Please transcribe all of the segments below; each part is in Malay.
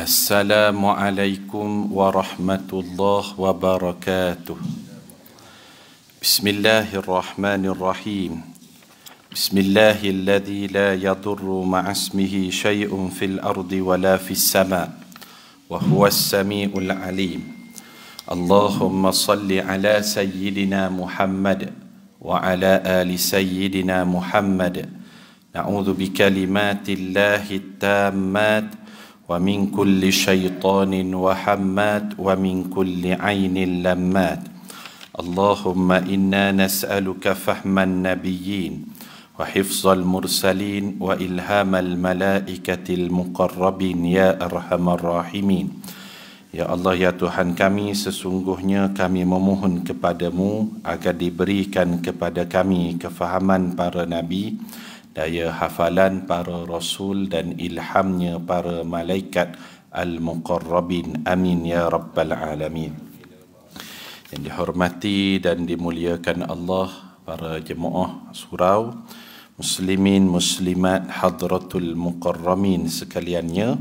Assalamualaikum warahmatullahi wabarakatuh. Bismillahirrahmanirrahim. Bismillahilladzi la yadurru ma'asmihi syai'un fil ardi wala fis sama' wa huwas sami'ul alim. Allahumma salli ala sayyidina Muhammad wa ala ali sayyidina Muhammad. Na'udzu bikalimatillahi tammat wa min kulli syaitanin wahammat wa min kulli ainin lammat. Allahumma inna nas'aluka fahman nabiyyin wa hifzal mursalin wa ilhamal malaikatil muqarrabin ya arhamar rahimin. Ya Allah, ya Tuhan kami, sesungguhnya kami memohon kepadamu agar diberikan kepada kami kefahaman para nabi, daya hafalan para rasul dan ilhamnya para malaikat al-muqarrabin. Amin ya rabbal alamin. Yang dihormati dan dimuliakan Allah, para jemaah surau, muslimin muslimat hadratul muqarramin sekaliannya,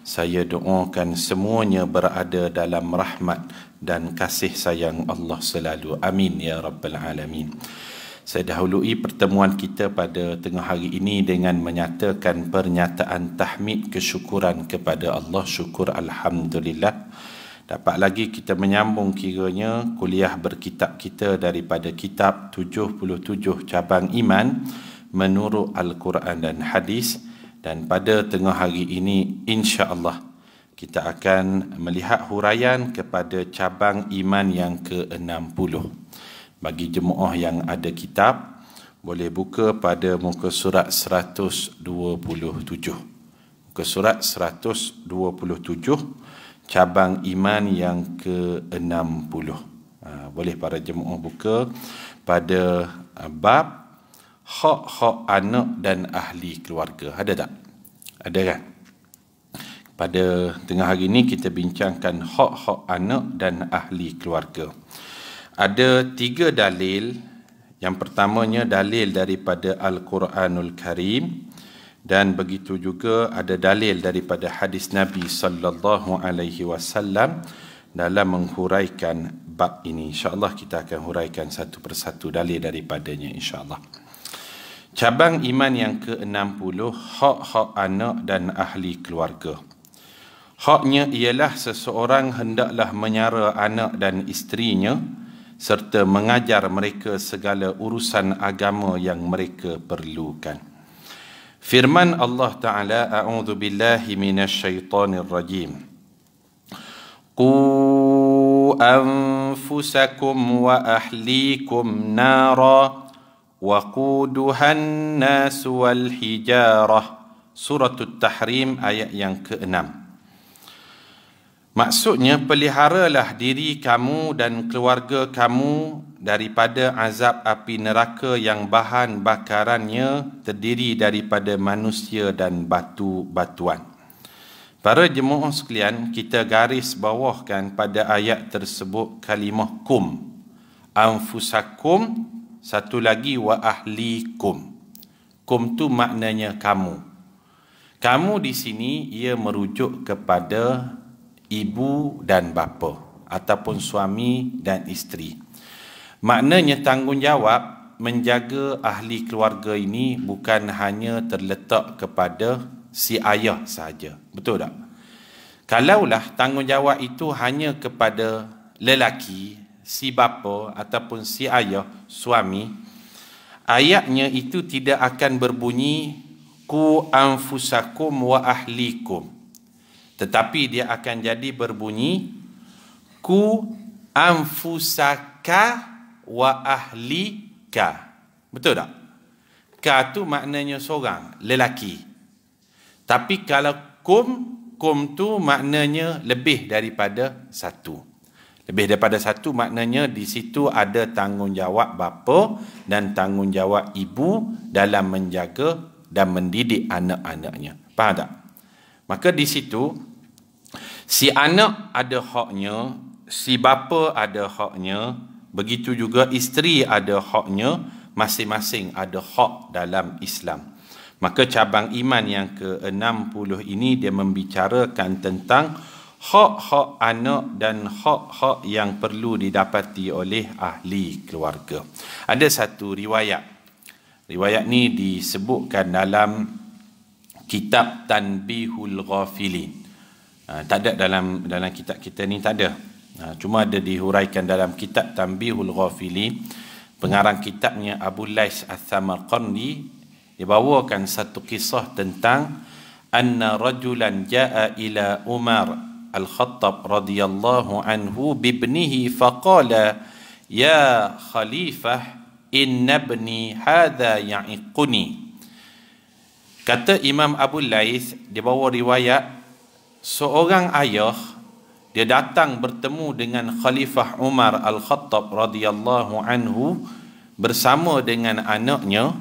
saya doakan semuanya berada dalam rahmat dan kasih sayang Allah selalu. Amin ya rabbal alamin. Saya dahului pertemuan kita pada tengah hari ini dengan menyatakan pernyataan tahmid kesyukuran kepada Allah. Syukur Alhamdulillah. Dapat lagi kita menyambung kiranya kuliah berkitab kita daripada kitab 77 cabang iman menurut Al-Quran dan Hadis. Dan pada tengah hari ini insya-Allah kita akan melihat huraian kepada cabang iman yang ke-60. Bagi jemaah yang ada kitab, boleh buka pada muka surat 127. Muka surat 127, cabang iman yang ke-60. Boleh para jemaah buka pada bab hak-hak anak dan ahli keluarga. Ada tak? Ada kan? Pada tengah hari ini kita bincangkan hak-hak anak dan ahli keluarga. Ada 3 dalil. Yang pertamanya dalil daripada Al-Quranul Karim, dan begitu juga ada dalil daripada hadis Nabi sallallahu alaihi wasallam dalam menghuraikan bab ini. InsyaAllah kita akan huraikan satu persatu dalil daripadanya insyaAllah. Cabang iman yang ke-60, hak-hak anak dan ahli keluarga. Haknya ialah seseorang hendaklah menyara anak dan isterinya serta mengajar mereka segala urusan agama yang mereka perlukan. Firman Allah Ta'ala, A'udhu billahi minasyaitanir rajim. Qu anfusakum wa ahlikum nara waquduhan nasu wal hijarah. Suratul Tahrim ayat yang ke-6. Maksudnya, peliharalah diri kamu dan keluarga kamu daripada azab api neraka yang bahan bakarannya terdiri daripada manusia dan batu-batuan. Para jemaah sekalian, kita garis bawahkan pada ayat tersebut kalimah kum. Anfusakum, satu lagi wa ahlikum. Kum tu maknanya kamu. Kamu di sini ia merujuk kepada ibu dan bapa ataupun suami dan isteri. Maknanya tanggungjawab menjaga ahli keluarga ini bukan hanya terletak kepada si ayah sahaja. Betul tak? Kalaulah tanggungjawab itu hanya kepada lelaki, si bapa ataupun si ayah, suami, ayatnya itu tidak akan berbunyi ku anfusakum wa ahlikum. Tetapi dia akan jadi berbunyi ku anfusaka wa ahlika. Betul tak? Ka tu maknanya seorang, lelaki. Tapi kalau kum tu maknanya lebih daripada satu. Lebih daripada satu maknanya di situ ada tanggungjawab bapa dan tanggungjawab ibu dalam menjaga dan mendidik anak-anaknya. Faham tak? Maka di situ si anak ada haknya, si bapa ada haknya, begitu juga isteri ada haknya, masing-masing ada hak dalam Islam. Maka cabang iman yang ke-60 ini dia membicarakan tentang hak-hak anak dan hak-hak yang perlu didapati oleh ahli keluarga. Ada satu riwayat. Riwayat ni disebutkan dalam kitab Tanbihul Ghafilin. Tak ada dalam kitab kita ni, tak ada. Cuma ada dihuraikan dalam kitab Tanbihul Ghafilin. Pengarang kitabnya Abu Lais Al-Samarqandi. Dia bawakan satu kisah tentang anna rajulan jaa ila Umar Al-Khattab radhiyallahu anhu bibnihi faqala ya khalifah inna ibni hadha ya'iquni. Kata Imam Abu Lais, dia bawa riwayat, seorang ayah dia datang bertemu dengan Khalifah Umar Al-Khattab radhiyallahu anhu bersama dengan anaknya.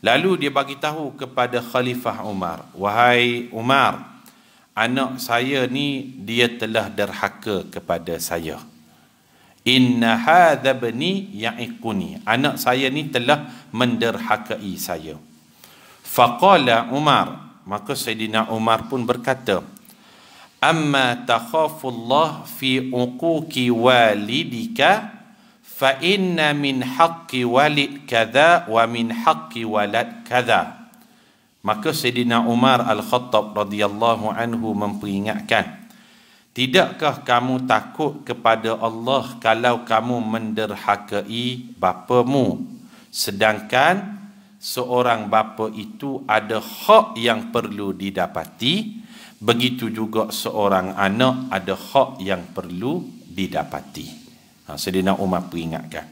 Lalu dia bagi tahu kepada Khalifah Umar, wahai Umar, anak saya ni dia telah derhaka kepada saya. Inna hadha bani ya'iquni. Anak saya ni telah menderhakai saya. Faqala Umar, maka Sayyidina Umar pun berkata, amma takhafullah fi uquqi walidika fa inna min haqqi walid kadha wa min haqqi walad kadha. Maka Sayyidina Umar Al-Khattab radhiyallahu anhu memperingatkan, tidakkah kamu takut kepada Allah kalau kamu menderhakai bapamu, sedangkan seorang bapa itu ada hak yang perlu didapati, begitu juga seorang anak ada hak yang perlu didapati. Sayyidina Umar peringatkan.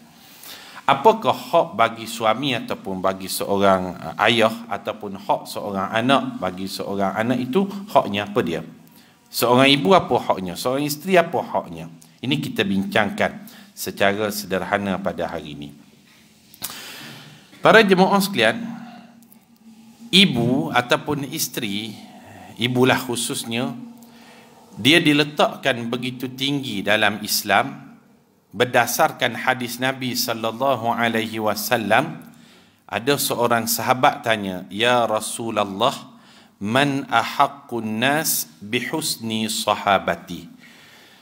Apakah hak bagi suami ataupun bagi seorang ayah ataupun hak seorang anak bagi seorang anak itu, haknya apa dia? Seorang ibu apa haknya? Seorang isteri apa haknya? Ini kita bincangkan secara sederhana pada hari ini. Para jemaah sekalian, ibu ataupun isteri, ibulah khususnya, dia diletakkan begitu tinggi dalam Islam berdasarkan hadis Nabi sallallahu alaihi wasallam. Ada seorang sahabat tanya, ya Rasulullah, man ahaqqun nas bihusni sahabati?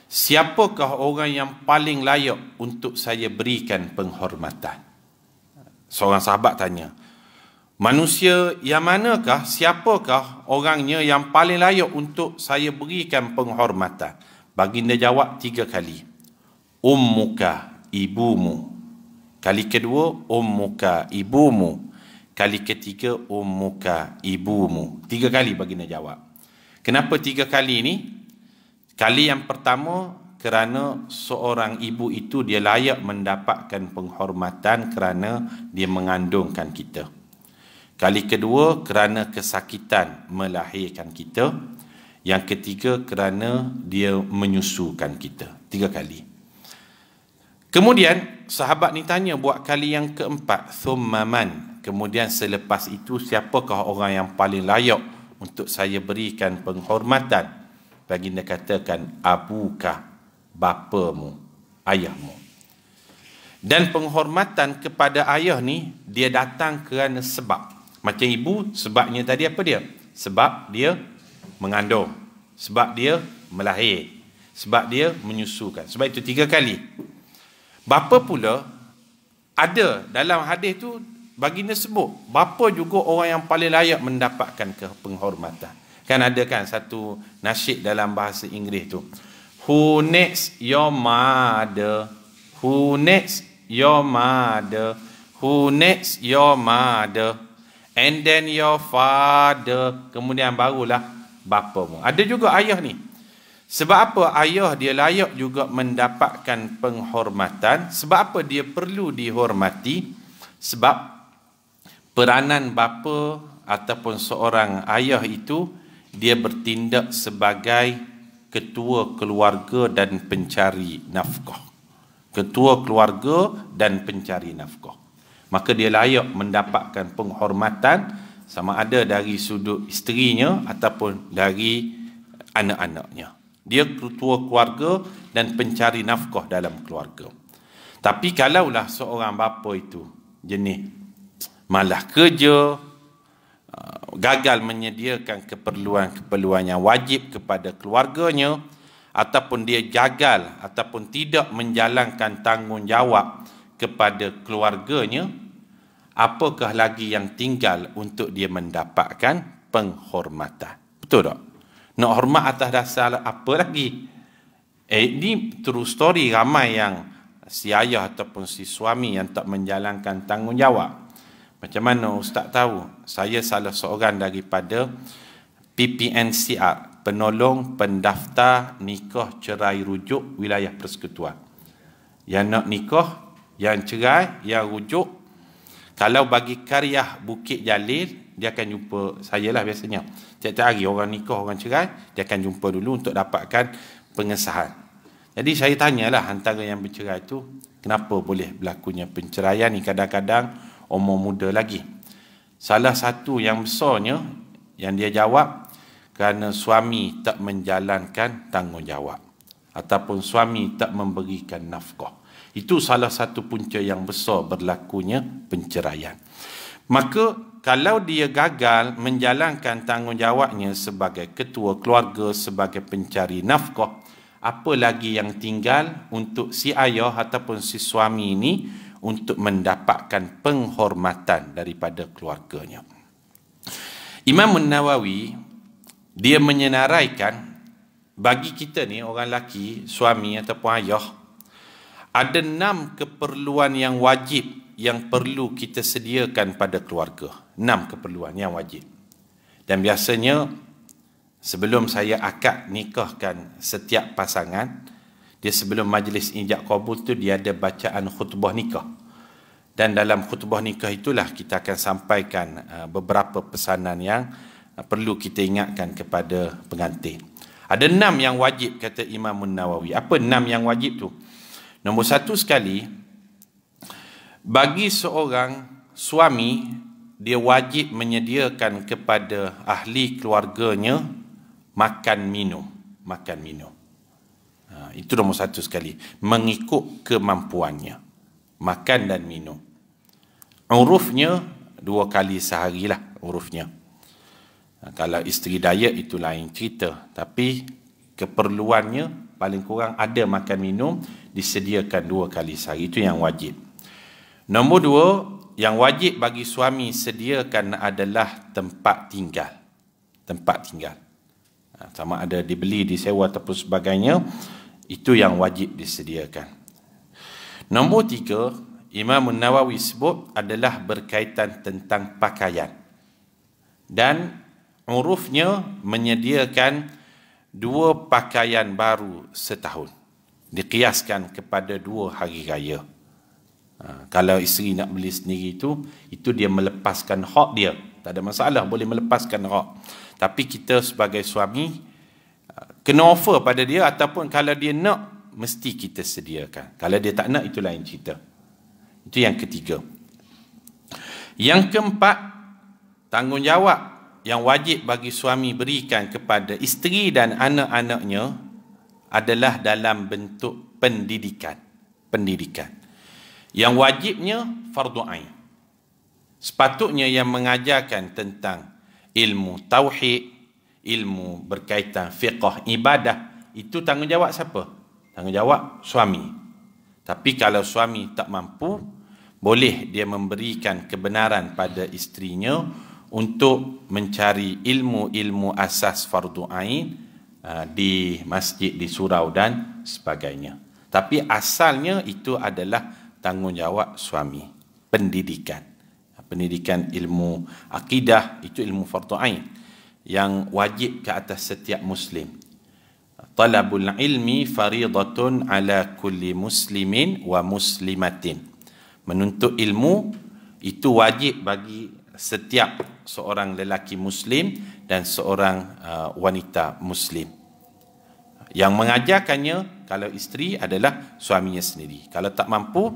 Siapakah orang yang paling layak untuk saya berikan penghormatan? Seorang sahabat tanya, manusia yang manakah, siapakah orangnya yang paling layak untuk saya berikan penghormatan? Baginda jawab 3 kali. Ummuka, ibumu. Kali kedua, ummuka, ibumu. Kali ketiga, ummuka, ibumu. 3 kali baginda jawab. Kenapa 3 kali ini? Kali yang pertama, kerana seorang ibu itu dia layak mendapatkan penghormatan kerana dia mengandungkan kita. Kali kedua, kerana kesakitan melahirkan kita. Yang ketiga, kerana dia menyusukan kita. 3 kali. Kemudian sahabat ni tanya buat kali yang keempat, thumma man. Kemudian selepas itu, siapakah orang yang paling layak untuk saya berikan penghormatan? Baginda katakan, abuka, bapamu, ayahmu. Dan penghormatan kepada ayah ni dia datang kerana sebab. Macam ibu, sebabnya tadi apa dia? Sebab dia mengandung, sebab dia melahir, sebab dia menyusukan. Sebab itu 3 kali. Bapa pula ada dalam hadis tu baginda sebut, bapa juga orang yang paling layak mendapatkan penghormatan. Kan ada kan satu nasyid dalam bahasa Inggeris tu, who next your mother, who next your mother, who next your mother, and then your father, kemudian barulah bapamu. Ada juga ayah ni. Sebab apa ayah dia layak juga mendapatkan penghormatan? Sebab apa dia perlu dihormati? Sebab peranan bapa ataupun seorang ayah itu, dia bertindak sebagai ketua keluarga dan pencari nafkah. Ketua keluarga dan pencari nafkah. Maka dia layak mendapatkan penghormatan sama ada dari sudut isterinya ataupun dari anak-anaknya. Dia ketua keluarga dan pencari nafkah dalam keluarga. Tapi kalaulah seorang bapa itu jenis malah kerja, gagal menyediakan keperluan-keperluan yang wajib kepada keluarganya, ataupun dia gagal ataupun tidak menjalankan tanggungjawab kepada keluarganya, apakah lagi yang tinggal untuk dia mendapatkan penghormatan? Betul tak? Nak hormat atas dasar apa lagi? Ini true story, ramai yang si ayah ataupun si suami yang tak menjalankan tanggungjawab. Macam mana Ustaz tahu? Saya salah seorang daripada PPNCR, Penolong Pendaftar Nikah Cerai Rujuk Wilayah Persekutuan. Yang nak nikah, yang cerai, yang rujuk, kalau bagi Karyah Bukit Jalil, dia akan jumpa saya lah biasanya. Tiap-tiap hari orang nikah, orang cerai, dia akan jumpa dulu untuk dapatkan pengesahan. Jadi saya tanyalah antara yang bercerai itu, kenapa boleh berlakunya penceraian ni kadang-kadang umur muda lagi. Salah satu yang besarnya yang dia jawab, kerana suami tak menjalankan tanggungjawab ataupun suami tak memberikan nafkah. Itu salah satu punca yang besar berlakunya penceraian. Maka kalau dia gagal menjalankan tanggungjawabnya sebagai ketua keluarga, sebagai pencari nafkah, apa lagi yang tinggal untuk si ayah ataupun si suami ini untuk mendapatkan penghormatan daripada keluarganya? Imam Nawawi, dia menyenaraikan bagi kita ni orang lelaki, suami ataupun ayah, ada 6 keperluan yang wajib yang perlu kita sediakan pada keluarga. 6 keperluan yang wajib. Dan biasanya sebelum saya akad nikahkan setiap pasangan, dia sebelum majlis ijab kabul tu dia ada bacaan khutbah nikah. Dan dalam khutbah nikah itulah kita akan sampaikan beberapa pesanan yang perlu kita ingatkan kepada pengantin. Ada 6 yang wajib, kata Imam Nawawi. Apa 6 yang wajib tu? Nombor 1 sekali, bagi seorang suami, dia wajib menyediakan kepada ahli keluarganya makan minum. Makan minum. Itu nombor 1 sekali. Mengikut kemampuannya. Makan dan minum. Urufnya 2 kali sehari lah urufnya. Kalau isteri diet itu lain cerita. Tapi keperluannya paling kurang ada makan minum disediakan 2 kali sehari. Itu yang wajib. Nombor 2, yang wajib bagi suami sediakan adalah tempat tinggal. Tempat tinggal. Sama ada dibeli, disewa ataupun sebagainya, itu yang wajib disediakan. Nombor 3, Imam Nawawi sebut adalah berkaitan tentang pakaian. Dan urufnya menyediakan 2 pakaian baru setahun. Dikiaskan kepada 2 hari raya. Kalau isteri nak beli sendiri itu dia melepaskan hak dia. Tak ada masalah, boleh melepaskan hak. Tapi kita sebagai suami kena offer pada dia, ataupun kalau dia nak, mesti kita sediakan. Kalau dia tak nak, itu lain cerita. Itu yang ketiga. Yang keempat, tanggungjawab yang wajib bagi suami berikan kepada isteri dan anak-anaknya adalah dalam bentuk pendidikan. Pendidikan. Yang wajibnya fardu ain. Sepatutnya yang mengajarkan tentang ilmu tauhid, ilmu berkaitan fiqh ibadah, itu tanggungjawab siapa? Tanggungjawab suami. Tapi kalau suami tak mampu, boleh dia memberikan kebenaran pada isterinya untuk mencari ilmu-ilmu asas fardu ain di masjid, di surau dan sebagainya. Tapi asalnya itu adalah tanggungjawab suami. Pendidikan. Pendidikan ilmu akidah, itu ilmu fardu ain yang wajib ke atas setiap muslim. Talabul ilmi faridatun ala kulli muslimin wa muslimatin. Menuntut ilmu itu wajib bagi setiap seorang lelaki muslim dan seorang wanita muslim. Yang mengajarkannya kalau isteri adalah suaminya sendiri. Kalau tak mampu,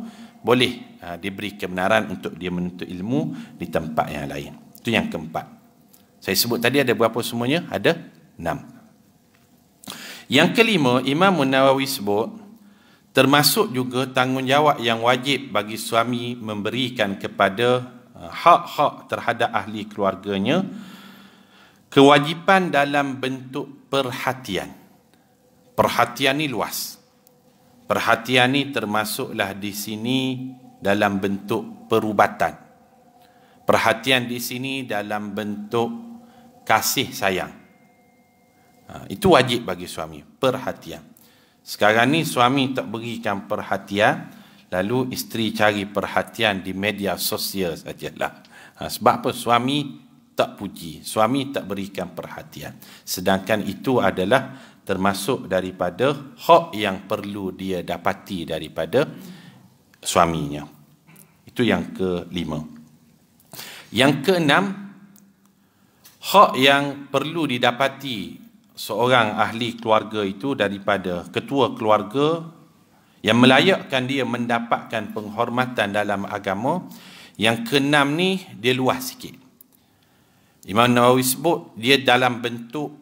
boleh diberi kebenaran untuk dia menuntut ilmu di tempat yang lain. Itu yang keempat. Saya sebut tadi ada berapa semuanya? Ada 6. Yang kelima, Imam Nawawi sebut, termasuk juga tanggungjawab yang wajib bagi suami memberikan kepada hak-hak terhadap ahli keluarganya kewajipan dalam bentuk perhatian. Perhatian ni luas. Perhatian ni termasuklah di sini dalam bentuk perubatan. Perhatian di sini dalam bentuk kasih sayang. Itu wajib bagi suami, perhatian. Sekarang ni suami tak berikan perhatian, lalu isteri cari perhatian di media sosial sajalah. Sebab apa? Suami tak puji, suami tak berikan perhatian. Sedangkan itu adalah termasuk daripada hak yang perlu dia dapati daripada suaminya. Itu yang kelima. Yang keenam, hak yang perlu didapati seorang ahli keluarga itu daripada ketua keluarga yang melayakkan dia mendapatkan penghormatan dalam agama. Yang keenam ni dia luas sikit. Imam Nawawi sebut dia dalam bentuk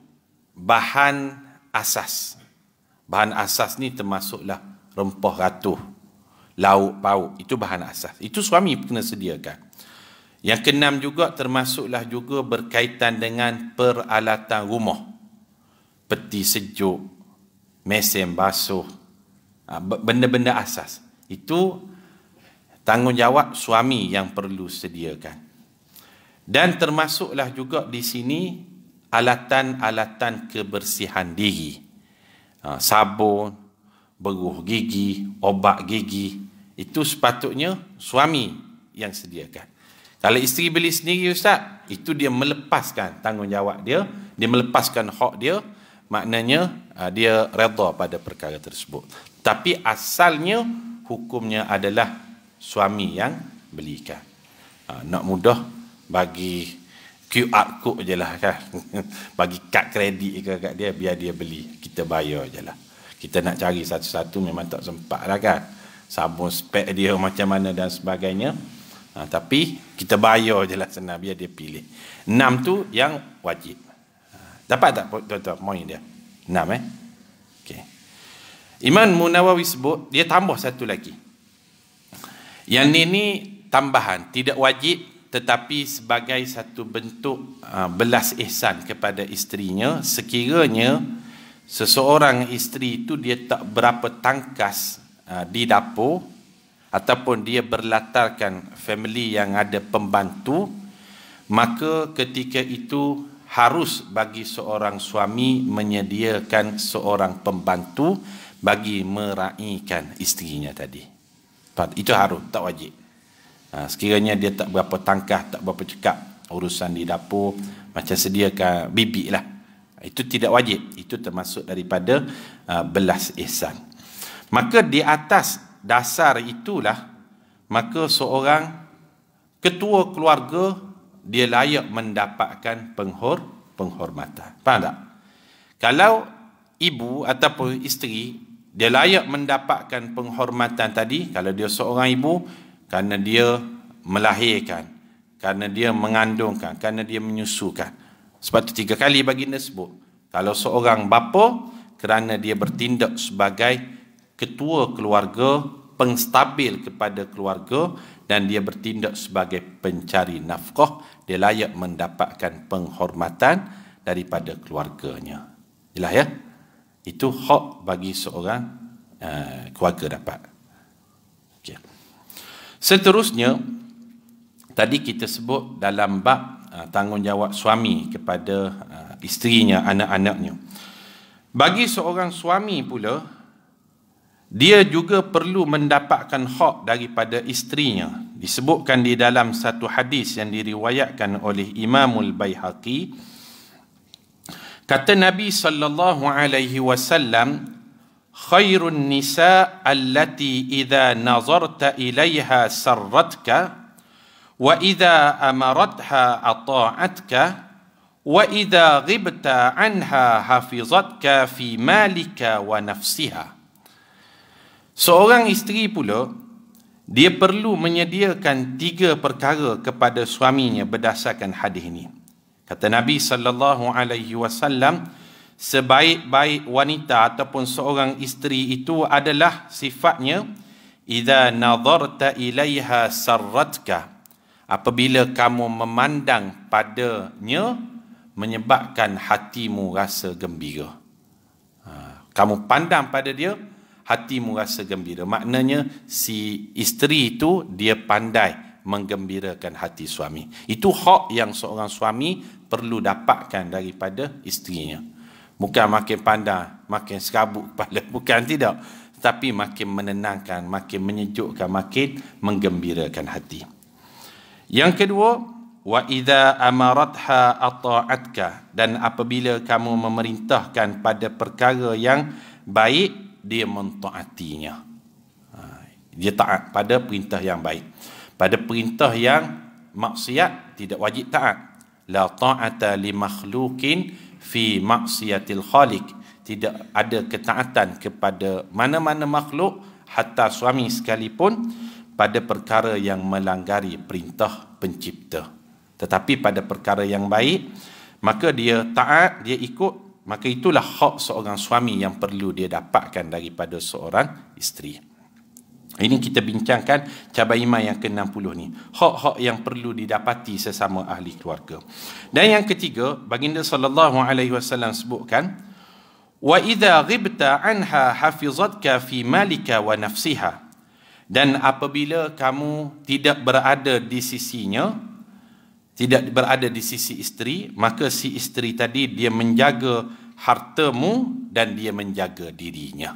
bahan asas. Bahan asas ni termasuklah rempah ratuh, lauk pauk, itu bahan asas. Itu suami kena sediakan. Yang keenam juga termasuklah juga berkaitan dengan peralatan rumah. Peti sejuk, mesin basuh, benda-benda asas. Itu tanggungjawab suami yang perlu sediakan. Dan termasuklah juga di sini alatan-alatan kebersihan diri. Sabun, beruh gigi, obat gigi. Itu sepatutnya suami yang sediakan. Kalau isteri beli sendiri, Ustaz, itu dia melepaskan tanggungjawab dia. Dia melepaskan hak dia. Maknanya dia redha pada perkara tersebut. Tapi asalnya hukumnya adalah suami yang belikan. Nak mudah bagi QR code je lah kan. Bagi kad kredit ke kat dia, biar dia beli. Kita bayar je lah. Kita nak cari satu-satu memang tak sempat lah kan. Sabun spek dia macam mana dan sebagainya. Tapi kita bayar je lah senang, biar dia pilih. 6 tu yang wajib. Dapat tak tuan-tuan poin dia? 6 Okay. Imam Nawawi sebut, dia tambah satu lagi. Yang ni tambahan, tidak wajib tetapi sebagai satu bentuk belas ihsan kepada isterinya, sekiranya seseorang isteri itu dia tak berapa tangkas di dapur, ataupun dia berlatarkan family yang ada pembantu, maka ketika itu harus bagi seorang suami menyediakan seorang pembantu bagi meraikan isterinya tadi. Itu harus, tak wajib. Sekiranya dia tak berapa tangkah, tak berapa cekap urusan di dapur, macam sediakan bibik lah, itu tidak wajib. Itu termasuk daripada belas ihsan. Maka di atas dasar itulah, maka seorang ketua keluarga dia layak mendapatkan penghormatan. Faham tak? Kalau ibu ataupun isteri, dia layak mendapatkan penghormatan tadi. Kalau dia seorang ibu, kerana dia melahirkan, kerana dia mengandungkan, kerana dia menyusukan. Sebab itu 3 kali baginda sebut. Kalau seorang bapa, kerana dia bertindak sebagai ketua keluarga, pengstabil kepada keluarga, dan dia bertindak sebagai pencari nafkah, dia layak mendapatkan penghormatan daripada keluarganya. Jelas ya? Itu hak bagi seorang keluarga dapat. Okay. Seterusnya, tadi kita sebut dalam bab tanggungjawab suami kepada isterinya, anak-anaknya. Bagi seorang suami pula, dia juga perlu mendapatkan hak daripada isterinya. Disebutkan di dalam satu hadis yang diriwayatkan oleh Imamul Baihaqi. Kata Nabi sallallahu alaihi wasallam, khairun nisa allati idza nazarta ilaiha sarratka wa idza amaratha ata'atka wa idza ghibta anha hafizatka fi malika wa nafsiha. Seorang isteri pula, dia perlu menyediakan 3 perkara kepada suaminya berdasarkan hadis ini. Kata Nabi sallallahu alaihi wasallam, sebaik-baik wanita ataupun seorang isteri itu adalah sifatnya idza nadharta ilaiha sarratka, apabila kamu memandang padanya menyebabkan hatimu rasa gembira. Kamu pandang pada dia, hatimu rasa gembira. Maknanya si isteri itu dia pandai menggembirakan hati suami. Itu hak yang seorang suami perlu dapatkan daripada isterinya. Bukan makin pandang, makin serabut kepala, bukan, tidak. Tapi makin menenangkan, makin menyejukkan, makin menggembirakan hati. Yang kedua, wa idza amaratha ata'atka, dan apabila kamu memerintahkan pada perkara yang baik, dia mentaatinya. Dia taat pada perintah yang baik. Pada perintah yang maksiat tidak wajib taat. La ta'ata li makhluqin fi maksiatil khaliq. Tidak ada ketaatan kepada mana-mana makhluk, hatta suami sekalipun, pada perkara yang melanggari perintah pencipta. Tetapi pada perkara yang baik, maka dia taat, dia ikut. Maka itulah hak seorang suami yang perlu dia dapatkan daripada seorang isteri. Ini kita bincangkan cabar iman yang ke-60 ni. Hak-hak yang perlu didapati sesama ahli keluarga. Dan yang ketiga, baginda SAW sebutkan, wa idza ghibta anha hafizatka fi malika wa nafsiha. Dan apabila kamu tidak berada di sisinya, tidak berada di sisi isteri, maka si isteri tadi dia menjaga hartamu dan dia menjaga dirinya.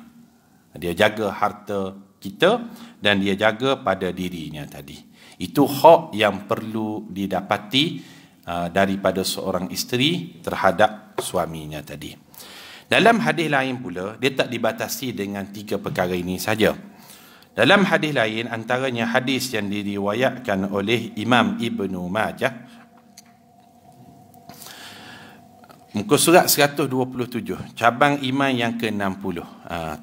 Dia jaga harta kita dan dia jaga pada dirinya tadi. Itu hak yang perlu didapati daripada seorang isteri terhadap suaminya tadi. Dalam hadis lain pula, dia tak dibatasi dengan 3 perkara ini saja. Dalam hadis lain, antaranya hadis yang diriwayatkan oleh Imam Ibnu Majah, muka surat 127, cabang iman yang ke-60,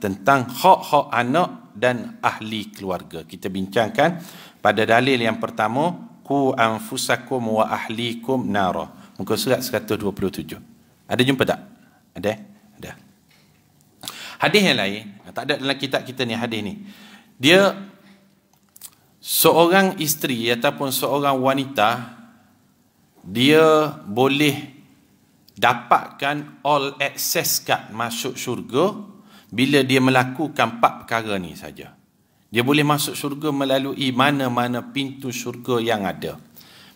tentang hak-hak anak dan ahli keluarga. Kita bincangkan pada dalil yang pertama, qu anfusakum wa ahlikum nara, muka surat 127. Ada jumpa tak? Ada? Ada. Hadis yang lain, tak ada dalam kitab kita ni hadis ni. Dia seorang isteri ataupun seorang wanita, dia boleh dapatkan all access card masuk syurga bila dia melakukan 4 perkara ni saja. Dia boleh masuk syurga melalui mana-mana pintu syurga yang ada.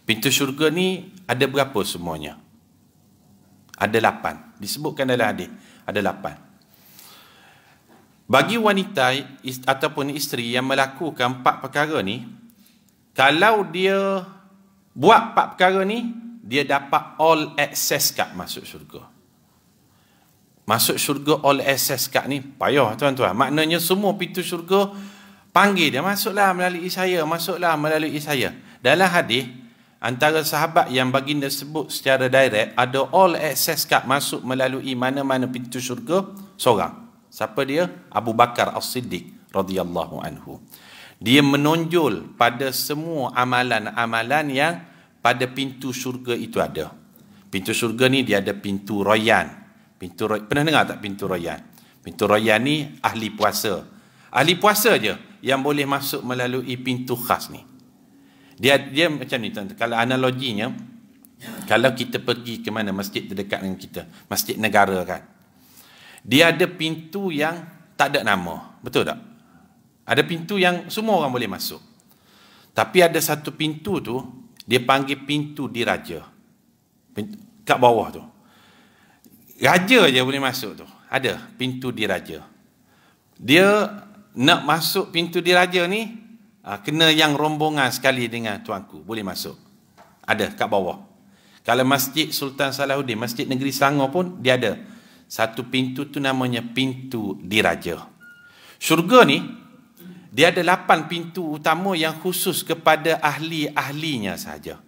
Pintu syurga ni ada berapa semuanya? Ada 8. Disebutkan dalam hadis, ada 8. Bagi wanita ataupun isteri yang melakukan 4 perkara ni, kalau dia buat 4 perkara ni, dia dapat all access card masuk syurga. Masuk syurga all access card ni payah tuan-tuan. Maknanya semua pintu syurga panggil dia, masuklah melalui saya, masuklah melalui saya. Dalam hadis, antara sahabat yang baginda sebut secara direct ada all access card masuk melalui mana-mana pintu syurga, seorang. Siapa dia? Abu Bakar As-Siddiq radhiyallahu anhu. Dia menonjol pada semua amalan-amalan yang pada pintu syurga itu ada. Pintu syurga ni dia ada pintu Rayyan. Pernah dengar tak pintu Rayyan? Pintu Rayyan ni ahli puasa. Ahli puasa je yang boleh masuk melalui pintu khas ni. Dia macam ni tuan-tuan. Kalau analoginya, kalau kita pergi ke mana masjid terdekat dengan kita, masjid negara kan, dia ada pintu yang tak ada nama, betul tak? Ada pintu yang semua orang boleh masuk. Tapi ada satu pintu tu, dia panggil pintu diraja. Kat bawah tu. Raja je boleh masuk tu. Ada pintu diraja. Dia nak masuk pintu diraja ni, kena yang rombongan sekali dengan tuanku, boleh masuk. Ada kat bawah. Kalau Masjid Sultan Salahuddin, Masjid Negeri Selangor pun, dia ada. Satu pintu tu namanya pintu diraja. Syurga ni, dia ada 8 pintu utama yang khusus kepada ahli-ahlinya saja.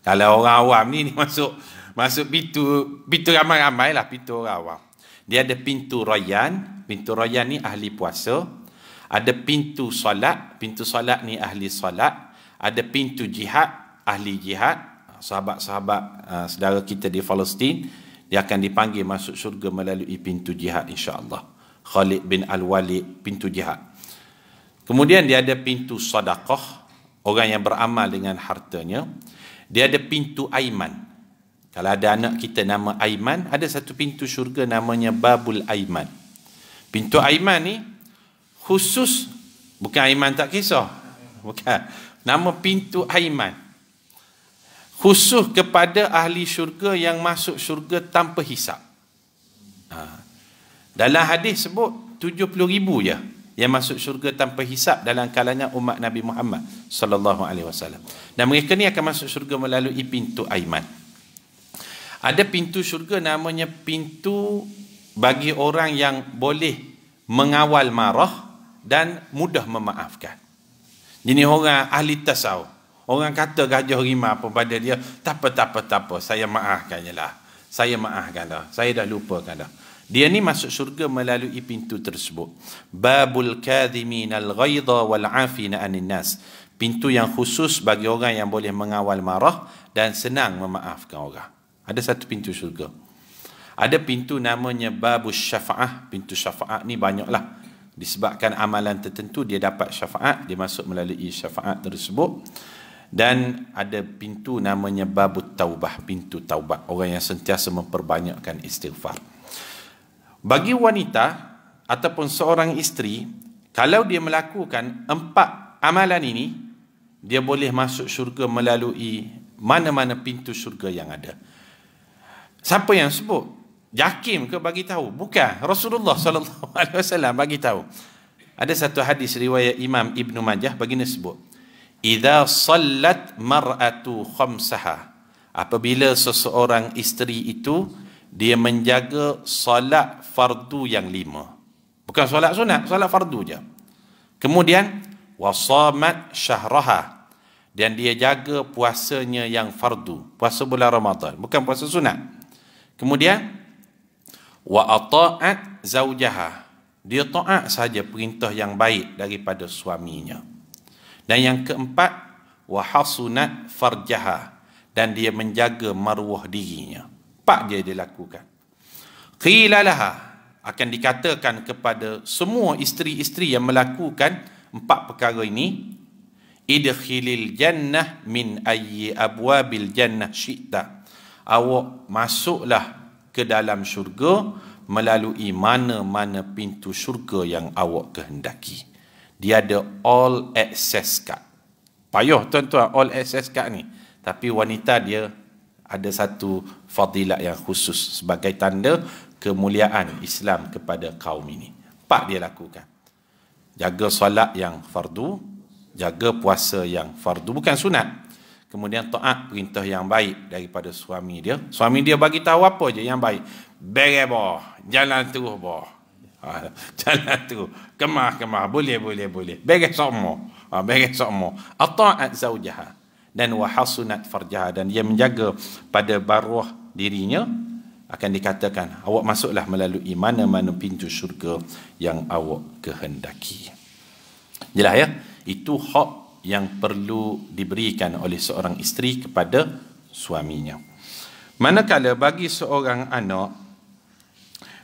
Kalau orang awam ni masuk pintu ramai-ramai lah, pintu orang awam. Dia ada pintu Rayyan. Pintu Rayyan ni ahli puasa. Ada pintu solat ni ahli solat. Ada pintu jihad, ahli jihad. Sahabat-sahabat saudara kita di Palestin, dia akan dipanggil masuk syurga melalui pintu jihad insya-Allah. Khalid bin Al-Walid, pintu jihad. Kemudian dia ada pintu sedekah, orang yang beramal dengan hartanya. Dia ada pintu aiman. Kalau ada anak kita nama Aiman, ada satu pintu syurga namanya Babul Aiman. Pintu Aiman ni khusus, bukan Aiman tak kisah. Bukan. Nama pintu Aiman. Khusus kepada ahli syurga yang masuk syurga tanpa hisap. Dalam hadis sebut 70,000 je yang masuk syurga tanpa hisap dalam kalangan umat Nabi Muhammad sallallahu alaihi wasallam. Dan mereka ni akan masuk syurga melalui pintu Aiman. Ada pintu syurga namanya pintu bagi orang yang boleh mengawal marah dan mudah memaafkan. Jadi orang ahli tasawuf, orang kata gajah rimau apa pada dia, tak apa, saya maafkan je lah. Saya maafkan dah. Saya dah lupakan dah. Dia ni masuk syurga melalui pintu tersebut. Babul kadhiminal ghaidha wal 'afina 'anil nas. Pintu yang khusus bagi orang yang boleh mengawal marah dan senang memaafkan orang. Ada satu pintu syurga. Ada pintu namanya babus syafa'ah. Pintu syafa'ah ni banyaklah. Disebabkan amalan tertentu dia dapat syafaat, dia masuk melalui syafaat tersebut. Dan ada pintu namanya babut taubah, pintu taubat. Orang yang sentiasa memperbanyakkan istighfar. Bagi wanita ataupun seorang isteri, kalau dia melakukan 4 amalan ini, dia boleh masuk syurga melalui mana-mana pintu syurga yang ada. Siapa yang sebut? Jakim ke bagi tahu? Bukan. Rasulullah sallallahu alaihi wasallam bagi tahu. Ada satu hadis riwayat Imam Ibn Majah, baginda sebut, "Idza sallat mar'atu khamsaha." Apabila seseorang isteri itu dia menjaga solat fardu yang 5. Bukan solat sunat, solat fardu je. Kemudian wasamat syahraha, dan dia jaga puasanya yang fardu, puasa bulan Ramadan, bukan puasa sunat. Kemudian wa ata'at zaujaha, dia taat saja perintah yang baik daripada suaminya. Dan yang keempat, wa hasunat farjaha, dan dia menjaga maruah dirinya. 4 dia dilakukan. Qila laha, akan dikatakan kepada semua isteri-isteri yang melakukan 4 perkara ini, idkhilil jannah min ayyi abwabil jannah syi'ta. Awak masuklah ke dalam syurga melalui mana-mana pintu syurga yang awak kehendaki. Dia ada all access card. Payah tuan-tuan all access card ni. Tapi wanita dia ada satu fadilat yang khusus sebagai tanda kemuliaan Islam kepada kaum ini. 4 dia lakukan. Jaga solat yang fardu, jaga puasa yang fardu, bukan sunat. Kemudian taat perintah yang baik daripada suami dia. Suami dia bagi tahu apa je yang baik. Beres boh, jalan terus boh. Jalan terus. Kemah, boleh. Beres semua. Beres semua. Ata'at zaujaha dan wahasunat farjaha, dan dia menjaga pada baruah dirinya. Akan dikatakan awak masuklah melalui mana-mana pintu syurga yang awak kehendaki. Jelas ya? Itu hak yang perlu diberikan oleh seorang isteri kepada suaminya. Manakala bagi seorang anak,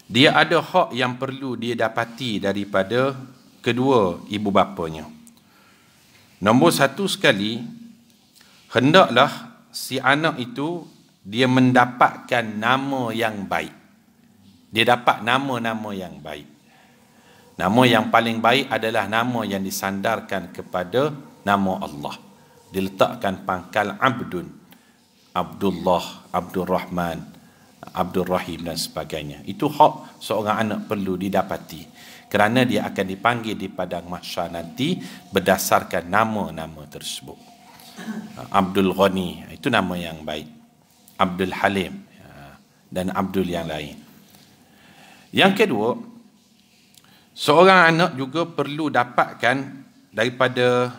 dia ada hak yang perlu dia dapati daripada kedua ibu bapanya. Nombor 1 sekali, hendaklah si anak itu dia mendapatkan nama yang baik. Dia dapat nama-nama yang baik. Nama yang paling baik adalah nama yang disandarkan kepada nama Allah. Diletakkan pangkal Abdun, Abdullah, Abdul Rahman, Abdul Rahim dan sebagainya. Itu hak seorang anak perlu didapati. Kerana dia akan dipanggil di padang mahsyar nanti berdasarkan nama-nama tersebut. Abdul Ghani, itu nama yang baik. Abdul Halim dan Abdul yang lain. Yang kedua, seorang anak juga perlu dapatkan daripada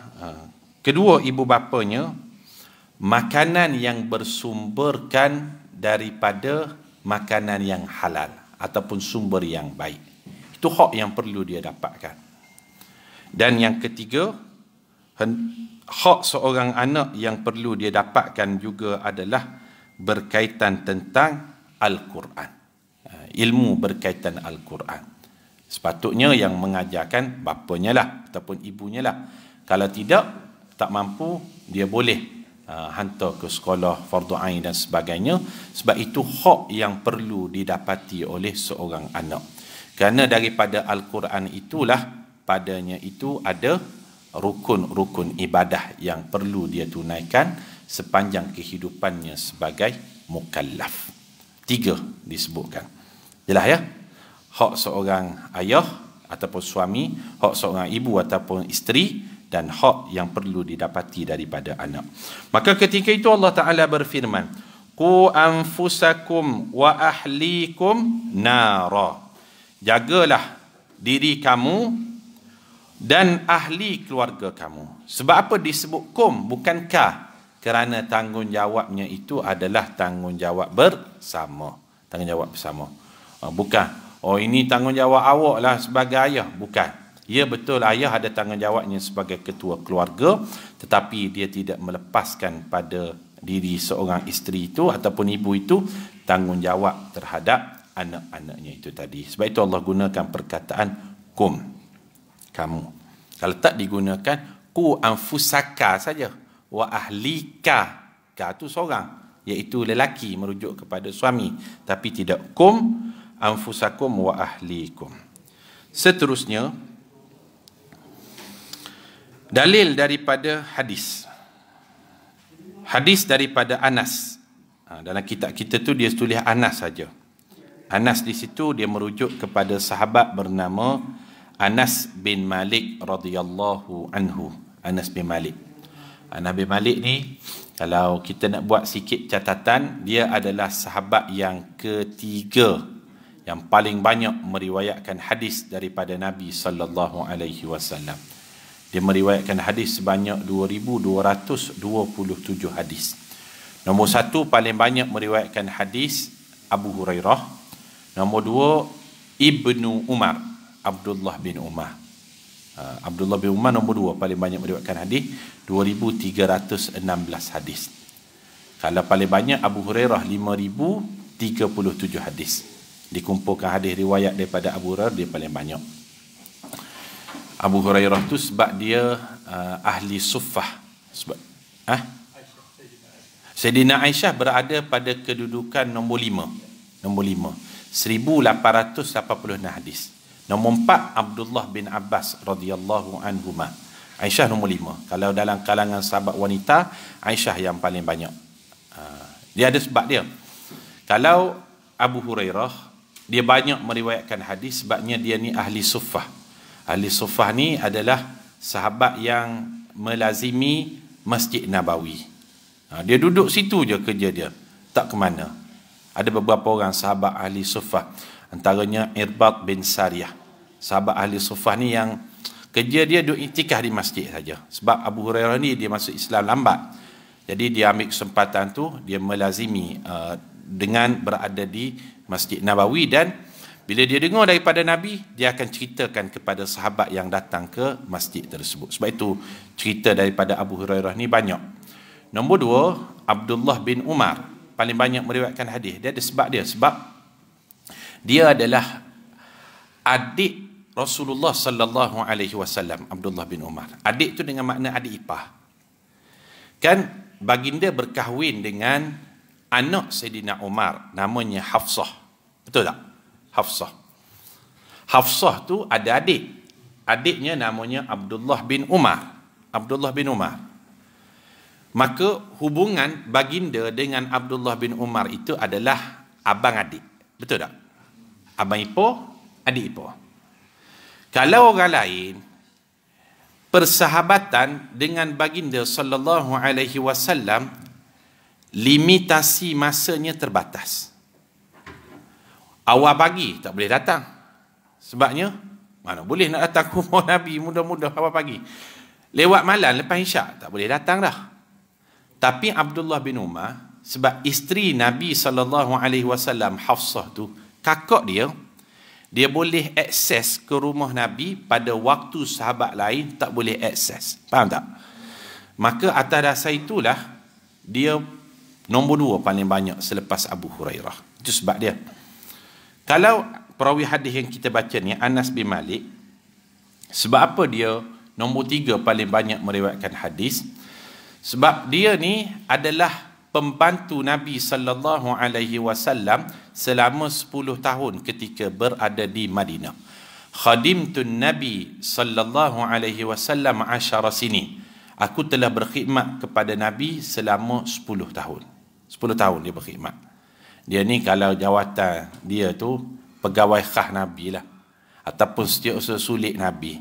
kedua ibu bapanya makanan yang bersumberkan daripada makanan yang halal ataupun sumber yang baik. Itu hak yang perlu dia dapatkan. Dan yang ketiga, hak seorang anak yang perlu dia dapatkan juga adalah berkaitan tentang Al-Quran. Ilmu berkaitan Al-Quran. Sepatutnya yang mengajarkan bapanya lah ataupun ibunya lah. Kalau tidak, tak mampu, dia boleh hantar ke sekolah fardu ain dan sebagainya. Sebab itu hak yang perlu didapati oleh seorang anak. Kerana daripada Al-Quran itulah padanya itu ada rukun-rukun ibadah yang perlu dia tunaikan sepanjang kehidupannya sebagai mukallaf. 3 disebutkan. Jelas ya? Hak seorang ayah ataupun suami, hak seorang ibu ataupun isteri, dan hak yang perlu didapati daripada anak. Maka ketika itu Allah Ta'ala berfirman, Qu anfusakum wa ahlikum nara. Jagalah diri kamu dan ahli keluarga kamu. Sebab apa disebut kum bukan ka? Kerana tanggungjawabnya itu adalah tanggungjawab bersama. Tanggungjawab bersama. Bukan, oh ini tanggungjawab awak lah sebagai ayah. Bukan. Ya betul, ayah ada tanggungjawabnya sebagai ketua keluarga, tetapi dia tidak melepaskan pada diri seorang isteri itu ataupun ibu itu tanggungjawab terhadap anak-anaknya itu tadi. Sebab itu Allah gunakan perkataan kum, kamu. Kalau tak digunakan ku anfusaka saja, wa ahlika, ka tu seorang, iaitu lelaki merujuk kepada suami, tapi tidak kum anfusakum wa ahlikum. Seterusnya, dalil daripada hadis. Hadis daripada Anas. Dalam kitab kita tu dia tulis Anas saja. Anas di situ dia merujuk kepada sahabat bernama Anas bin Malik radhiyallahu anhu. Anas bin Malik. Anas bin Malik ni, kalau kita nak buat sikit catatan, dia adalah sahabat yang ketiga yang paling banyak meriwayatkan hadis daripada Nabi sallallahu alaihi wasallam. Dia meriwayatkan hadis sebanyak 2,227 hadis. Nombor 1 paling banyak meriwayatkan hadis Abu Hurairah. Nombor 2 Ibnu Umar, Abdullah bin Umar. Abdullah bin Umar nombor 2 paling banyak meriwayatkan hadis, 2,316 hadis. Kalau paling banyak Abu Hurairah 5,037 hadis. Dikumpulkan hadis riwayat daripada Abu Hurairah dia paling banyak. Abu Hurairah tu sebab dia ahli suffah. Sebab Sayyidina Aisyah berada pada kedudukan nombor 5. Nombor 5. 1,886 hadis. Nombor 4 Abdullah bin Abbas radhiyallahu anhuma. Aisyah nombor 5. Kalau dalam kalangan sahabat wanita, Aisyah yang paling banyak. Dia ada sebab dia. Kalau Abu Hurairah, dia banyak meriwayatkan hadis sebabnya dia ni ahli suffah. Ahli suffah ni adalah sahabat yang melazimi Masjid Nabawi. Dia duduk situ je kerja dia, tak ke mana. Ada beberapa orang sahabat ahli suffah, antaranya Irbad bin Sariyah. Sahabat ahli suffah ni yang kerja dia duduk iktikaf di masjid saja. Sebab Abu Hurairah ni dia masuk Islam lambat. Jadi dia ambil kesempatan tu, dia melazimi dengan berada di Masjid Nabawi, dan bila dia dengar daripada Nabi, dia akan ceritakan kepada sahabat yang datang ke masjid tersebut. Sebab itu cerita daripada Abu Hurairah ni banyak. Nombor 2, Abdullah bin Umar paling banyak meriwayatkan hadis. Dia ada sebab dia. Sebab dia adalah adik Rasulullah sallallahu alaihi wasallam, Abdullah bin Umar. Adik tu dengan makna adik ipar. Kan baginda berkahwin dengan anak Sayyidina Umar, namanya Hafsah. Betul tak? Hafsah. Hafsah tu ada adik. Adiknya namanya Abdullah bin Umar. Abdullah bin Umar. Maka hubungan baginda dengan Abdullah bin Umar itu adalah abang adik. Betul tak? Abang ipar, adik ipar. Kalau orang lain, persahabatan dengan baginda sallallahu alaihi wasallam, limitasi masanya terbatas. Awal pagi tak boleh datang. Sebabnya, mana boleh nak datang ke rumah Nabi mudah-mudah awal pagi. Lewat malam lepas isyak tak boleh datang dah. Tapi Abdullah bin Umar, sebab isteri Nabi SAW, Hafsah tu, kakak dia boleh akses ke rumah Nabi pada waktu sahabat lain tak boleh akses. Faham tak? Maka atas dasar itulah dia nombor 2 paling banyak selepas Abu Hurairah. Itu sebab dia. Kalau perawi hadis yang kita baca ni, Anas bin Malik, sebab apa dia nombor 3 paling banyak meriwayatkan hadis? Sebab dia ni adalah pembantu Nabi sallallahu alaihi wasallam selama 10 tahun ketika berada di Madinah. Khadimtun Nabi sallallahu alaihi wasallam 10 sinin. Aku telah berkhidmat kepada Nabi selama 10 tahun. 10 tahun dia berkhidmat. Dia ni kalau jawatan dia tu pegawai khas Nabi lah, ataupun setiausaha sulit Nabi.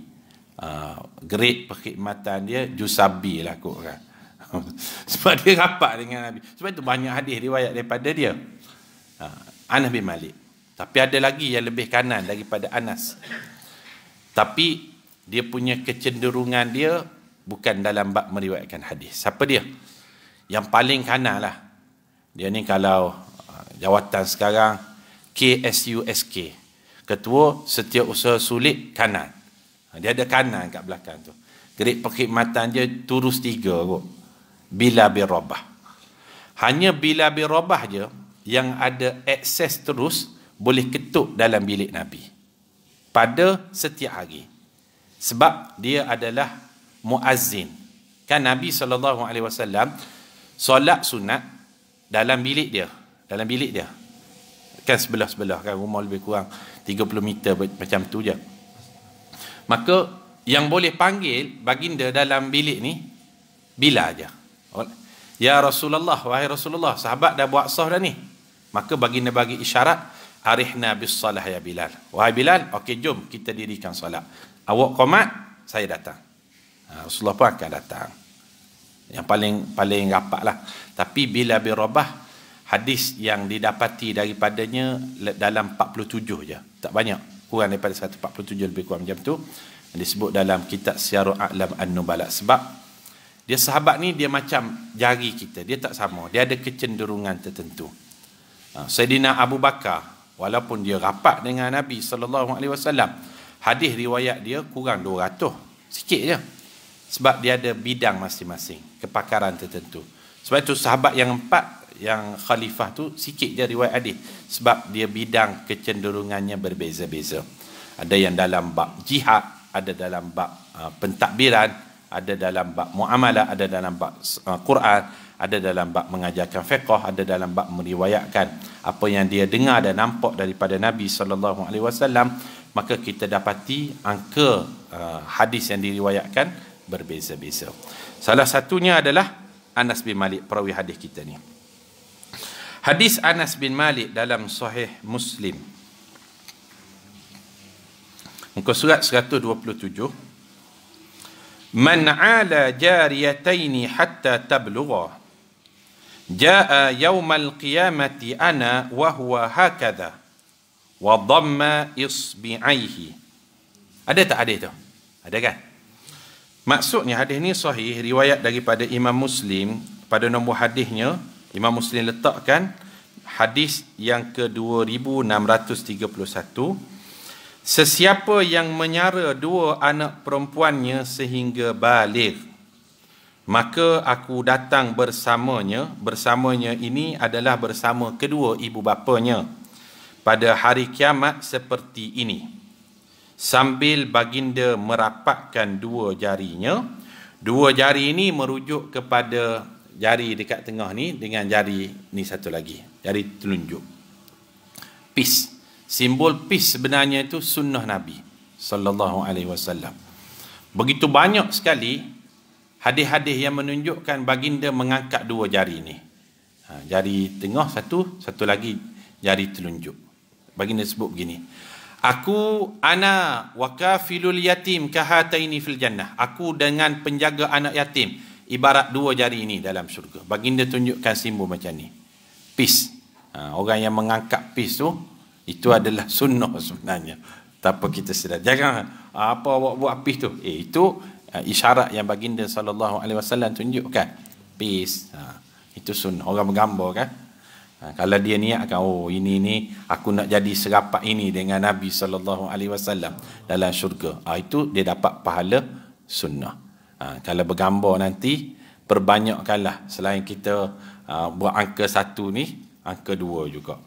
Grade perkhidmatan dia Jusabi lah kot kan. Sebab dia rapat dengan Nabi. Sebab itu banyak hadis riwayat daripada dia. Anas bin Malik. Tapi ada lagi yang lebih kanan daripada Anas. Tapi dia punya kecenderungan dia bukan dalam bab meriwayatkan hadis. Siapa dia? Yang paling kanan lah. Dia ni kalau jawatan sekarang KSUSK, Ketua Setiausaha Sulit Kanan. Dia ada kanan kat belakang tu. Grade perkhidmatan dia turus 3 kot. Bilal bin Rabah. Hanya Bilal bin Rabah je yang ada akses terus boleh ketuk dalam bilik Nabi pada setiap hari. Sebab dia adalah muazzin. Kan Nabi SAW solat sunat dalam bilik dia. Dalam bilik dia. Kan sebelah-sebelah kan, rumah lebih kurang 30 meter macam tu je. Maka yang boleh panggil baginda dalam bilik ni Bilal aja. Ya Rasulullah, wahai Rasulullah, sahabat dah buat sah dah ni. Maka baginda bagi isyarat, arihna bis salah ya Bilal. Wahai Bilal, okey jom kita dirikan solat. Awak qomat, saya datang. Rasulullah pun akan datang. Yang paling rapat lah. Tapi Bilal bin Rabah, hadis yang didapati daripadanya dalam 47 je. Tak banyak. Kurang daripada 147, lebih kurang macam tu. Disebut dalam kitab Syiarul A'lam An-Nubala. Sebab dia sahabat ni dia macam jari kita. Dia tak sama. Dia ada kecenderungan tertentu. Sayyidina Abu Bakar, walaupun dia rapat dengan Nabi SAW, hadis riwayat dia kurang 200. Sikit je. Sebab dia ada bidang masing-masing. Kepakaran tertentu. Sebab itu sahabat yang 4, yang khalifah tu sikit je riwayat hadis. Sebab dia bidang kecenderungannya berbeza-beza. Ada yang dalam bab jihad, ada dalam bab pentadbiran, ada dalam bab muamalah, ada dalam bab Quran, ada dalam bab mengajarkan fiqh, ada dalam bab meriwayatkan apa yang dia dengar dan nampak daripada Nabi SAW. Maka kita dapati angka hadis yang diriwayatkan berbeza-beza. Salah satunya adalah Anas bin Malik, perawi hadis kita ni. Hadis Anas bin Malik dalam Sahih Muslim, muka surat 127. Man 'ala jariyataini hatta tablugha jaa yaumal qiyamati ana wa huwa hakadha wa dhamma isbi'aihi. Ada tak hadis tu? Ada kan? Maksudnya hadis ni sahih, riwayat daripada Imam Muslim. Pada nombor hadisnya Imam Muslim letakkan hadis yang ke-2631. Sesiapa yang menyara 2 anak perempuannya sehingga baligh, maka aku datang bersamanya. Bersamanya ini adalah bersama kedua ibu bapanya pada hari kiamat seperti ini, sambil baginda merapatkan 2 jarinya. 2 jari ini merujuk kepada jari dekat tengah ni dengan jari ni satu lagi, jari telunjuk. Peace. Simbol peace sebenarnya itu sunnah Nabi sallallahu alaihi wasallam. Begitu banyak sekali hadis-hadis yang menunjukkan baginda mengangkat 2 jari ni. Jari tengah satu lagi jari telunjuk. Baginda sebut begini, aku ana wakafilul yatim kahataini fil jannah. Aku dengan penjaga anak yatim ibarat 2 jari ini dalam syurga. Baginda tunjukkan simbol macam ni. Peace. Orang yang mengangkat peace tu, itu adalah sunnah sebenarnya. Tanpa kita sedar. Jangan apa awak buat peace tu. Itu isyarat yang baginda SAW tunjukkan. Peace. Itu sunnah. Orang bergambar kan. Kalau dia niatkan, oh ini aku nak jadi serapat ini dengan Nabi SAW dalam syurga. Itu dia dapat pahala sunnah. Kalau bergambar nanti, perbanyakkanlah. Selain kita buat angka 1 ni, angka 2 juga.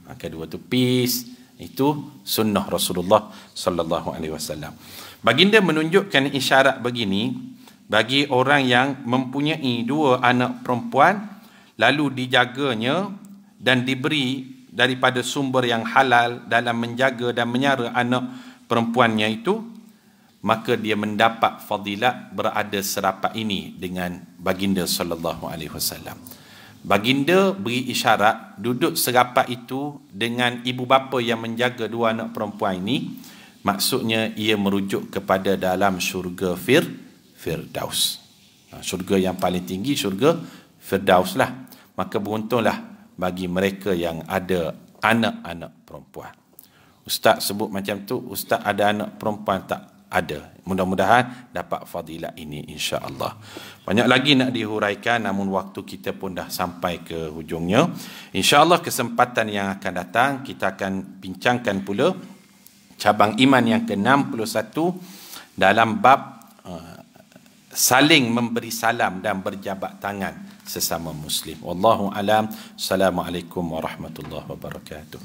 Angka 2 tu peace, itu sunnah Rasulullah sallallahu alaihi wasallam. Baginda menunjukkan isyarat begini bagi orang yang mempunyai 2 anak perempuan lalu dijaganya dan diberi daripada sumber yang halal dalam menjaga dan menyara anak perempuannya itu, maka dia mendapat fadilat berada serapat ini dengan baginda sallallahu alaihi wasallam. Baginda beri isyarat duduk serapat itu dengan ibu bapa yang menjaga 2 anak perempuan ini, maksudnya ia merujuk kepada dalam syurga Firdaus. Syurga yang paling tinggi, syurga Firdaus lah. Maka beruntunglah bagi mereka yang ada anak-anak perempuan. Ustaz sebut macam tu, ustaz ada anak perempuan tak? Ada. Mudah-mudahan dapat fadilat ini insya-Allah. Banyak lagi nak dihuraikan, namun waktu kita pun dah sampai ke hujungnya. Insya-Allah kesempatan yang akan datang kita akan bincangkan pula cabang iman yang ke-61 dalam bab saling memberi salam dan berjabat tangan sesama muslim. Wallahu alam. Assalamualaikum warahmatullahi wabarakatuh.